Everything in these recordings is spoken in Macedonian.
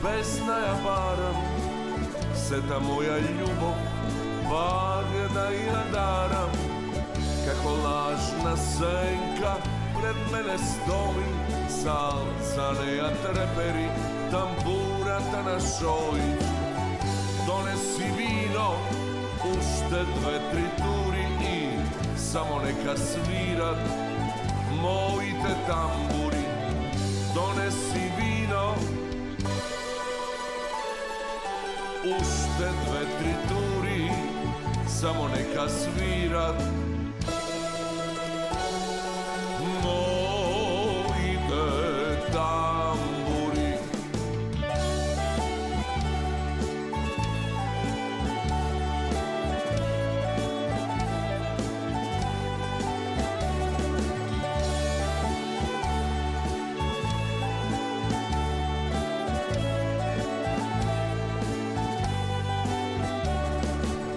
pesna ja barам, сета моја љубов, пак да ја дарам. Како лажна сенка пред мене стои, за неја трепери тамбурата на Шојич. Донеси вино, уште 2-3 тури и само нека свират моите тамбури. Донеси вино, уште 2-3 тури, само нека свират моите тамбури.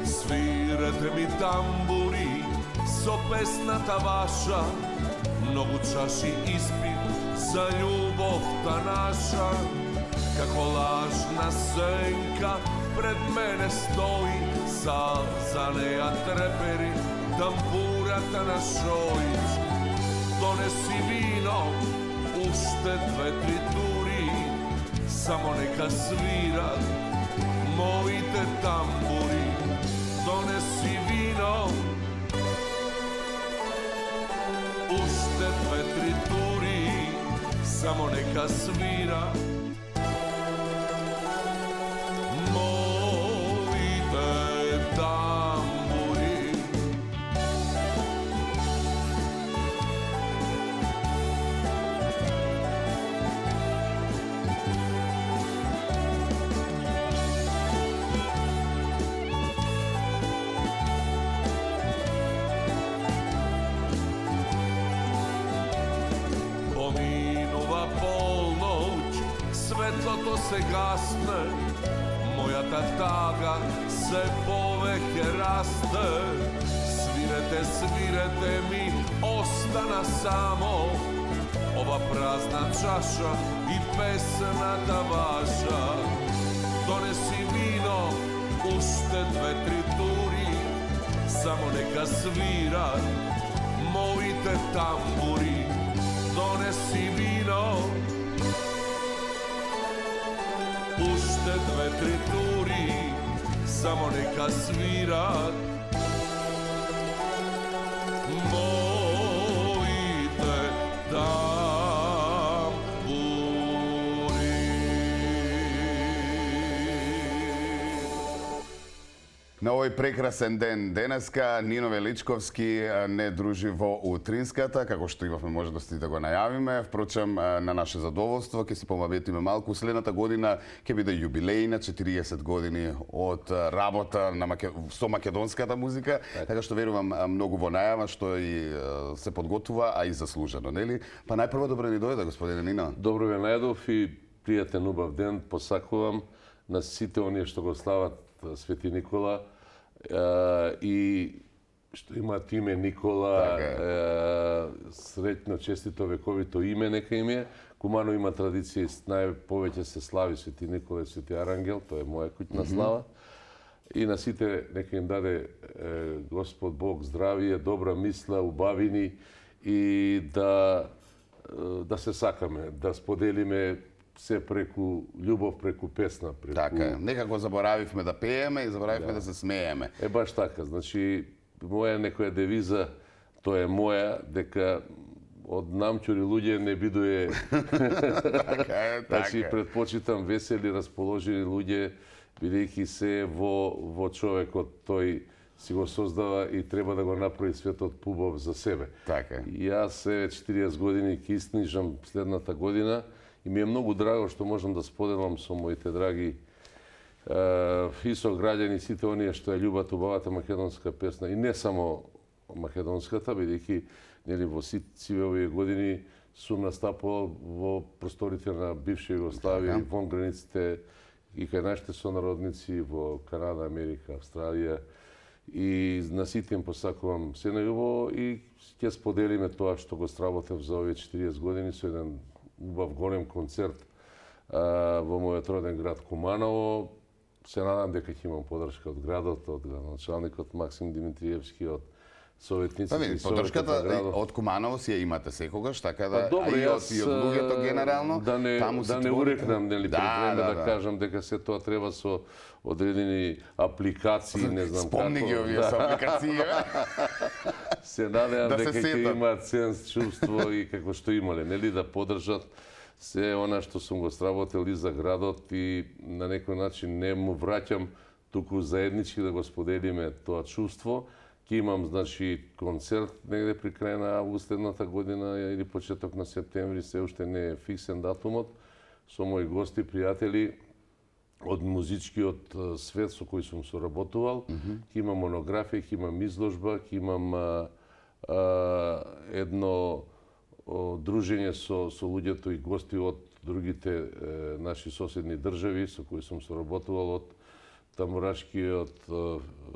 Свирете ми тамбури со песната ваша, многу чаши испит за љубовта наша. Како лажна сенка пред мене стои, за неја трепери тамбурата на Шојич. Донеси вино, уште 2-3 тури, само нека свират моите тамбури. Донеси вино, уште 2-3 тури, само нека свира моите тамбури. Поминува полноќ, светлото се гасне, мојата тага се повеќе расте. Свирете, свирете ми, остана само ова празна чаша и песната ваша. Донеси вино, уште 2-3 тури, само нека свират моите тамбури. Донеси вино, уште 2-3 тури, само нека свират моите тамбури. На овој прекрасен ден денеска Нино Величковски не дружи во утринската, како што имавме можности да го најавиме. Впрочем, на наше задоволство ќе си помабетиме малку. Следната година ќе биде јубилејна 40 години од работа со македонската музика, така што верувам многу во најава што и се подготвува, а и заслужено, нели? Па најпрво добро ни дојде, господине Нино. Добро ве најдов и пријатен убав ден посакувам на сите оние што го слават Свети Никола и што имаат име Никола, среќно, честито, вековито име нека им е. Кумано има традиција, најповеќе се слави Свети Никола и Свети Арангел, тоа е моја куќна слава. И на сите нека им даде Господ Бог здравие, добра мисла, убавини и да се сакаме, да споделиме се преку љубов, преку песна, преку... Така, некако заборавивме да пееме и заборавивме да се смееме. Баш така, значи, моја некоја девиза, тоа е моја, дека од намчури луѓе не бидуе... Така е, така. Значи, предпочитам весели, расположени луѓе, бидејќи се во човекот тој си го создава и треба да го направи светот пубав за себе. Така. И јас 40 години ќе иснижам следната година и ми е многу драго што можам да споделам со моите драги и со граѓани сите оние што ја љубат убавата македонска песна и не само македонската, бидејќи нели во сите овие години сум настапувал во просторите на бивша Југославија и вон границите и кај нашите сонародници во Канада, Америка, Австралија. И на сите им посакувам се најубаво и ќе споделиме тоа што го сработев за овие 40 години со еден убав голем концерт во мојот роден град Куманово. Се надам дека ќе имам подршка од градот, од градоначалникот Максим Димитриевски, од советниците и советот на Подршката градот. од Куманово си ја имате секогаш, така да Добро, а и од луѓето генерално, таму да не урекнам, нели, пред време да кажам дека се тоа треба со одредени апликации, не знам Спомни како. ги овие со апликации. Се надевам Да се дека ќе сетат. имаат сенс, чувство и какво што имале, нели, да подржат се она што сум го сработил и за градот и на некој начин не му враќам, туку заеднички да го споделиме тоа чувство. Ќе имам, значи, концерт негде при крај на август едната година или почеток на септември, се уште не е фиксен датумот, со мои гости, пријатели од музичкиот свет со кој сум соработувал. Ќе имам монографија, ќе имам изложба, ќе имам едно дружење со луѓето и гости од другите наши соседни држави со кои сум соработувал, од тамбурашкиот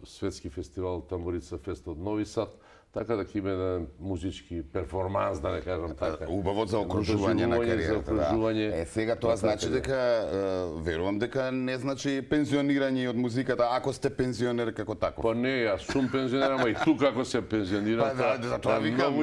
светски фестивал Тамбурица Фест од Нови Сад, така да ќе има еден музички перформанс, да не кажам така. Убаво за окружување на кариерата. Да. Сега тоа значи дека верувам дека не значи пензионирање од музиката ако сте пензионер како таков. Па не, јас сум пензионер, ама и тука ако се пензионирам. Па да, за тоа викам,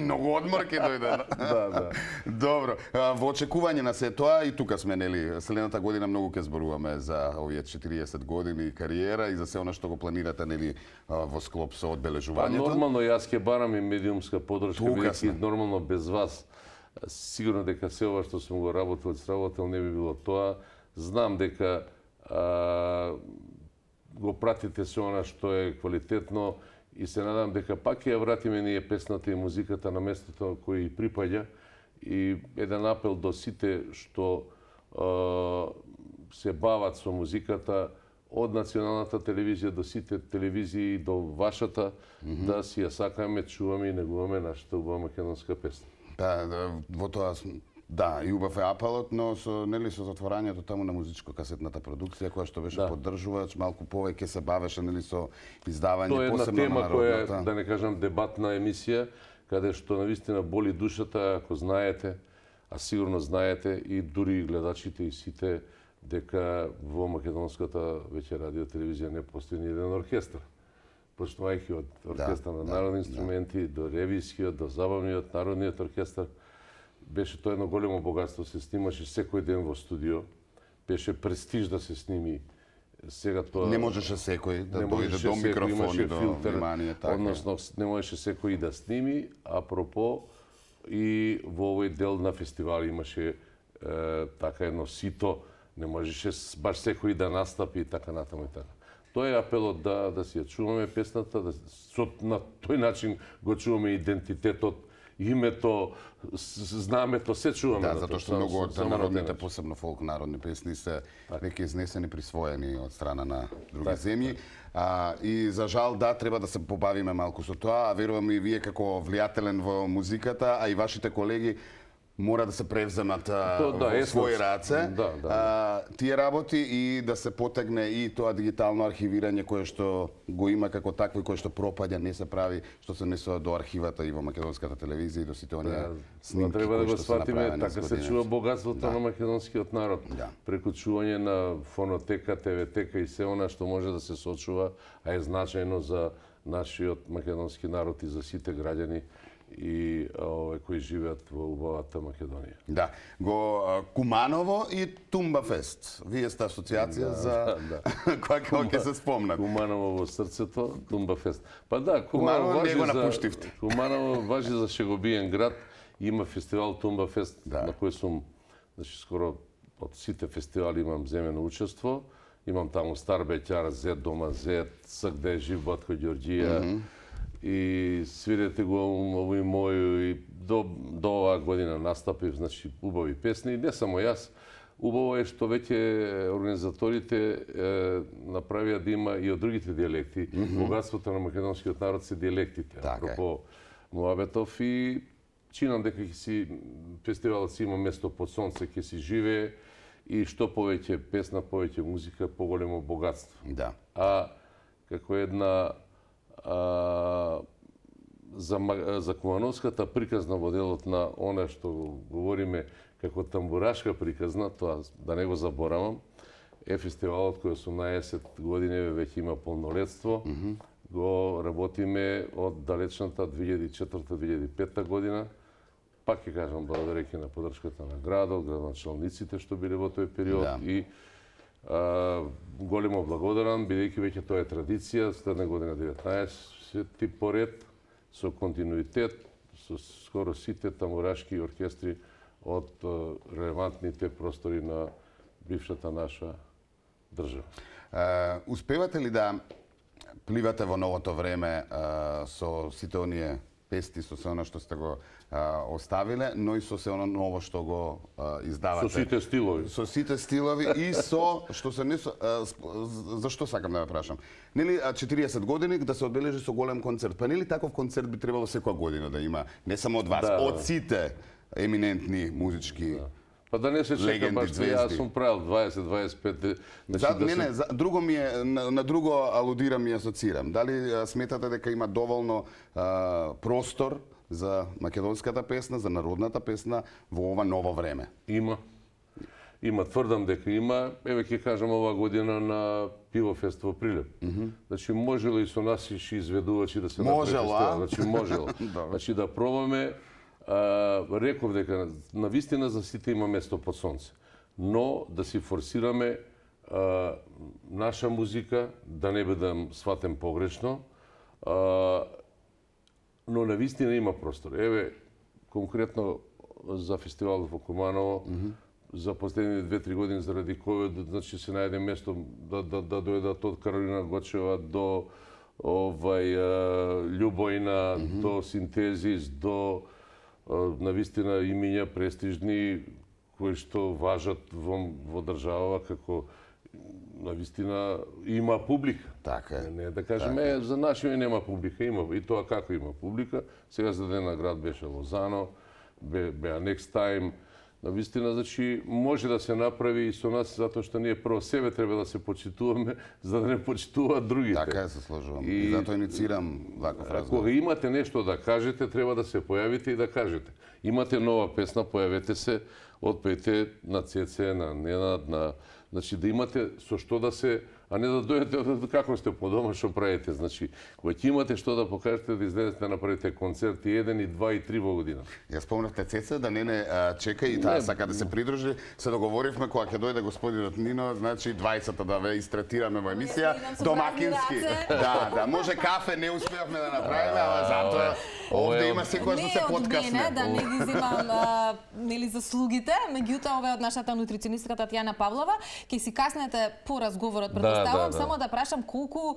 многу одмор ќе дојде. Да. Добро, во очекување на се тоа и тука сме, нели, следната година многу ќе зборуваме за овие 40 години кариера и за се она што го планирате, нели, во склоп со одбележувањето. Нормално јас ќе барам и медиумска подршка, Тука бидејќи сме. нормално без вас сигурно дека се ова што сум го сработил не би било тоа. Знам дека го пратите се она што е квалитетно и се надам дека пак ќе ја вратиме ние песната и музиката на местото кој и припаѓа. И еден апел до сите што се бават со музиката, од националната телевизија до сите телевизии до вашата, да си ја сакаме, чуваме и негуваме нашата убава македонска песна. Во тоа да, и убав е апелот, но со нели со затворањето таму на музичко-касетната продукција која што беше поддржувач, малку повеќе се бавеше нели со издавање Тоа е една посебно тема на која народната. е, да не кажам, дебатна емисија, каде што навистина боли душата, ако знаете, а сигурно знаете и дури и гледачите и сите, дека во македонската веќе радио телевизија не постои ни еден оркестар. Почнувајќи од оркестар на народни инструменти, до ревискиот, до забавниот, народниот оркестар, беше тоа едно големо богатство, се снимаше секој ден во студио, беше престиж да се сними. Сега тоа Не можеше секој да не дојде можеше до секој, микрофони, имаше до филтер, внимание, така. односно не можеше секој да сними, апропо и во овој дел на фестивал имаше така едно сито, не можеше баш секој да настапи и така натаму и така. Тоа е апелот да си ја чуваме песната, на тој начин го чуваме идентитетот, името, знамето, се чуваме. Да, затоа што многу од народните, посебно фолк народни песни се веќе изнесени, присвоени од страна на други земји. И за жал, да, треба да се побавиме малку со тоа, а верувам и вие како влијателен во музиката, а и вашите колеги мора да се превземат во своји раце тие работи и да се потегне и тоа дигитално архивирање кое што го има како такво и кое што пропаѓа, не се прави, што се несува до архивата и во македонската телевизија и до сите оние снимки треба да кои го што се сватиме, направени. така се чува богатството на македонскиот народ. Преку чување на фонотека, ТВ-тека и се она што може да се сочува, а е значајно за нашиот македонски народ и за сите граѓани и кои живеат во убавата Македонија. Да, го Куманово и Тумба Фест. Вие сте асоциација за која ќе се спомнат. Куманово во срцето, Тумба Фест. Па да, Куманово не го напуштивте. Куманово важи за шегобиен град. Има фестивал Тумба Фест на кој сум, значи скоро од сите фестивали имам земено учество. Имам таму Стар Беќар, Зет дома Зет, Сагде жив Батко Ѓорѓија. И свирете го овој мој и до оваа година настапив, значи убави песни, не само јас. Убаво е што веќе организаторите направија да има и од другите дијалекти. Богатството на македонскиот народ се дијалектите. Апропо Муабетов и чинам дека фестивалот си има место под сонце, ќе си живее и што повеќе песна, повеќе музика, поголемо богатство. Да. А како една за Кумановската приказна моделот на она што говориме како тамбурашка приказна, тоа да не го заборавам, е фестивалот кој 18 години веќе има полнолетство. Го работиме од далечната 2004-2005 година. Пак ќе кажам, благодарејќи на поддршката на градот, градоначалниците што биле во тој период и големо благодарам, бидејќи веќе тоа е традиција, следна година 19 поред, со континуитет, со скоро сите тамбурашки оркестри од релевантните простори на бившата наша држава. Успевате ли да пливате во новото време со сите оние песни, со се оно што сте го оставиле, но и со се оно ново што го издавате? Со сите стилови. Со сите стилови и со што се не зашто сакам да ве прашам. Нели 40 години да се одбележи со голем концерт, па нели таков концерт би требало секоја година да има, не само од вас, од сите еминентни музички Па да не се чека баш, јас сум правил 20-25. Друго ми е, на друго алудирам и асоцирам. Дали сметате дека има доволно простор за македонската песна, за народната песна во ова ново време? Има. Има, тврдам дека има. Еве ќе кажам оваа година на Пивофест во Прилеп. Значи можело и со нас и изведувачи да се направи фестивал. Значи можело. Значи да пробаме. Реков дека на вистина за сите има место под сонце, но да си форсираме наша музика, да не бидам сватен погрешно, но на вистина има простор. Еве, конкретно за фестивалот во Куманово, за последните 2-3 години заради ковид, значи се најде место да дојдат од Каролина Гочева до Љубојна, до Синтезис, до навистина имиња престижни кои што важат во држава како навистина има публика. Така е. Не да кажеме за нашиот нема публика, има и тоа како има публика. Сега за ден на град беше Лозано, беа Next Time. Навистина, значи, може да се направи и со нас, затоа што ние прво себе треба да се почитуваме, за да не почитуваат другите. Така е, се сложувам. И затоа инициирам ваков разговор. Кога имате нешто да кажете, треба да се појавите и да кажете. Имате нова песна, појавете се, отпејте на Цеце, на Ненад, значи да имате со што да се, а не да дојдете како сте по дома, што правите. Значи, кога ќе имате што да покажете, да излезете да направите концерти 1 и 2 и 3 во година. Ја спомнавте Цеце, да не чека и таа сака да се придружи. Се договоривме кога ќе дојде господинот Нино, значи 20-та да ве истретираме во емисија. Домакински. Да, може кафе не успеавме да направиме, ама затоа овде има секојаш да се подкасне. Не, да не ги земам нели заслугите, меѓутоа ова е од нашата нутриционистка Татјана Павлова. Ќе си каснете по разговорот, предпоставувам, само да прашам колку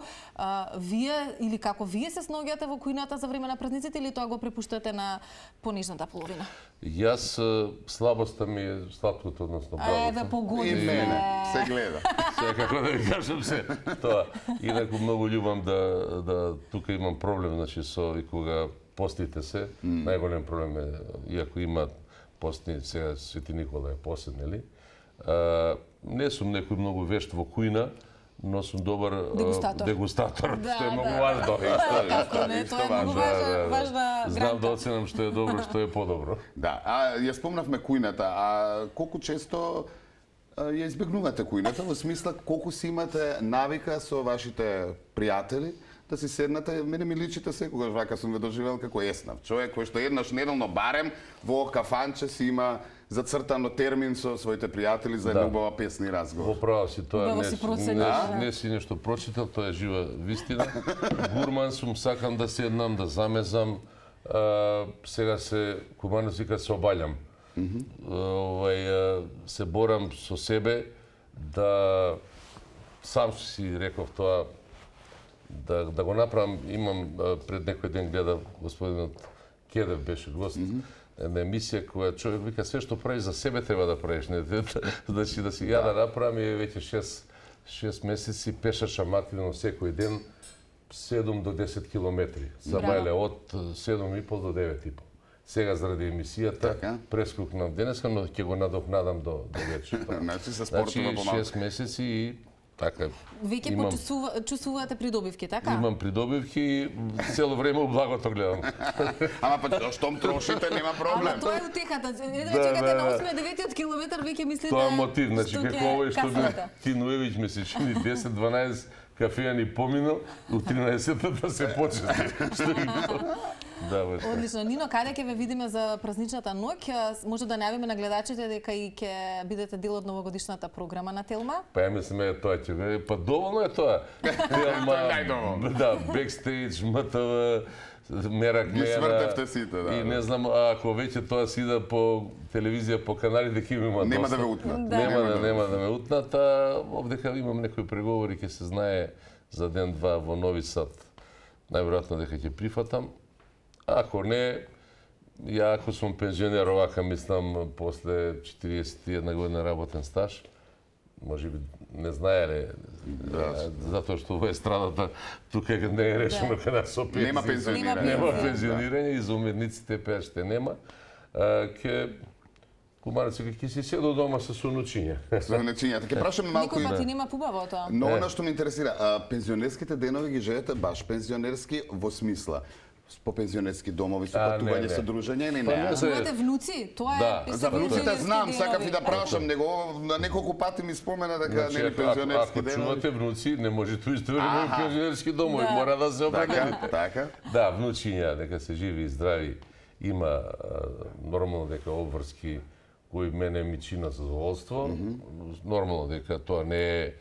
вие или како вие се сноѓате во кујната за време на празниците или тоа го препуштате на понижната половина? Јас слабоста ми е сладкото, односно брадото. Еве погоди. И мене, се гледа. Сега како да ви кажам се тоа. Инаку многу љубам да тука имам проблем, значи со и кога постите се, најголем проблем е, иако има постни, сега Свети Никола е посет, нели? Не сум некој многу вешт во кујна, но сум добар дегустатор, што е многу важно. Како не, тоа е многу важна гранка. Знам да оценам што е добро, што е подобро. Да, ја спомнавме кујната, а колку често ја избегнувате кујната, во смисла колку си имате навика со вашите пријатели да си седнате, мене ми личите секогаш вака сум ве доживел како еснав човек кој што еднаш неделно барем во кафанче си има зацртано термин со своите пријатели за една убава песна и разговор. Во права си, тоа не си нешто прочитал, тоа е жива вистина. Гурман сум, сакам да седнам, да замезам. Сега се куманот вика се обалјам. Се борам со себе да сам си реков тоа да го направам. Имам пред некој ден гледав господинот Кедев беше гост на емисија која човек вика све што правиш за себе треба да правиш, не значи да си ја да направам и веќе 6 месеци пешачам активно секој ден 7 до 10 километри. Забајле од 7,5 до 9,5. Сега заради емисијата прескокнав денеска, но ќе го надокнадам до вечер. Значи се спортува помалку. 6 месеци и Така, Веќе чувствувате придобивки, така? имам придобивки и цело време у благото гледам. Ама па штом трошите нема проблем. Ама тоа е утехата. Едва Да, чекате да, на да. 8-9 километар, веќе мислите Тоа е мотив, значи што ќе како овој што би каснете. Тинуевиќ ми се чини 10-12 кафеани поминал, у 13-та да се почне. Што ги да, баш. Одлично. Нино, каде ќе ве видиме за празничната ноќ? Може да најавиме на гледачите дека и ќе бидете дел од новогодишната програма на Телма? Па ја мислиме тоа ќе биде, па доволно е тоа. Телма, најдоволно. да, бекстејдж, МТВ, Мерак Ги Мера. свртевте сите, да. И не знам, ако веќе тоа си иде по телевизија, по каналите, ќе има Нема доста. да ве утнат. Да. Нема да ме утнат, а овдека имам некои преговори, ќе се знае за ден-два во Нови Сад. Најверојатно дека ќе прифатам. Ако не, ја ако сум пензионер, овака мислам, после 41 година работен стаж, може би не знаеле, затоа што во естрадата тука не е решено каде со пензија. Нема пензионирање. Нема пензионирање и за уметниците пеаште нема. Ке кумарци ќе си седо дома со сонучиња. Сонечињата. Ќе прашаме малку Никој и... пати нема пубаво тоа. Но она што ме интересира, пензионерските денови ги живеете баш пензионерски во смисла по пензионерски домови, со А, патување, не. со дружење или Па не? не се- Имате внуци, тоа е Да. За внуците пензионерски знам, денови. сакав и да прашам, него на неколку пати ми спомена дека нели пензионерски ако денови. чувате внуци, не можете да во Аха. пензионерски домови, Да. мора да се определите. Така, така. Да, внучиња, дека се живи и здрави, има нормално дека обврски кои мене ми чинат задоволство. Нормално дека тоа не е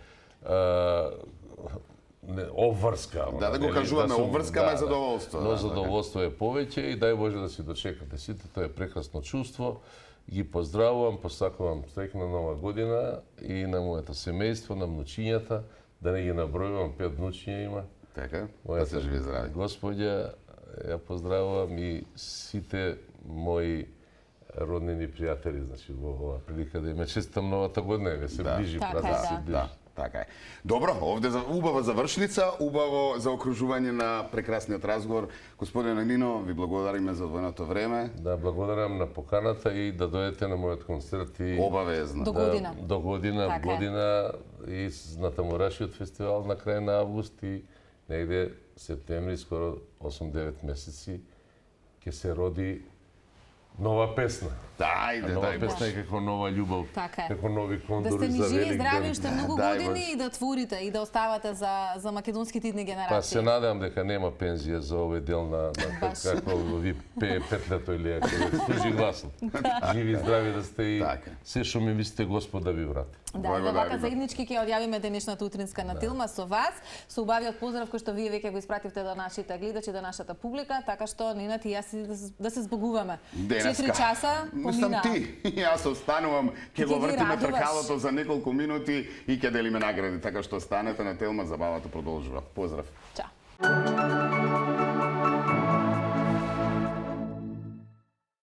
не, обврска. Да го нели, кажуваме, сум- обврска, ама е задоволство, Но да, задоволство е повеќе и дај Боже да си дочекате сите, тоа е прекрасно чувство. Ги поздравувам, посакувам среќна нова година и на моето семејство, на внучињата, да не ги набројувам, 5 внучиња има. Така, да се живи здрави. Господја, ја поздравувам и сите мои роднини пријатели, значи во оваа прилика да им честитам новата година, ве се Да. ближи, Така е, празник се да. ближи. Да, така е. Добро, овде за убава завршница, убаво заокружување на прекрасниот разговор. Господине Нино, ви благодариме за одвоеното време. Да, благодарам на поканата и да дојдете на мојот концерт и Обавезно. До година. до година, Така е. година и на Тамурашиот фестивал на крај на август и негде септември, скоро 8-9 месеци ќе се роди нова песна. Дајде, Нова дај песна е како нова љубов, Така е. како нови Да кондори сте ни за живи и велик здрави ден. уште многу Дај години Боже. и да творите и да оставате за македонските идни Па се генерации. надевам дека нема пензија за овој дел на Баш. како ви пее петлето или ако служи гласот. Живи и здрави да сте и Така. се што ми мислите Господ да ви врати. Да, и Благодариме. вака заеднички ќе одјавиме денешната утринска на Телма со вас, со убавиот поздрав кој што вие веќе го испративте до нашите гледачи, до нашата публика, така што Нинат и јас да се збогуваме. 4 часа Мислам помина. ти, јас останувам, ќе Ќе го ги вртиме радуваш. тркалото за неколку минути и ќе делиме награди, така што останете на Телма, забавата продолжува. Поздрав. Чао.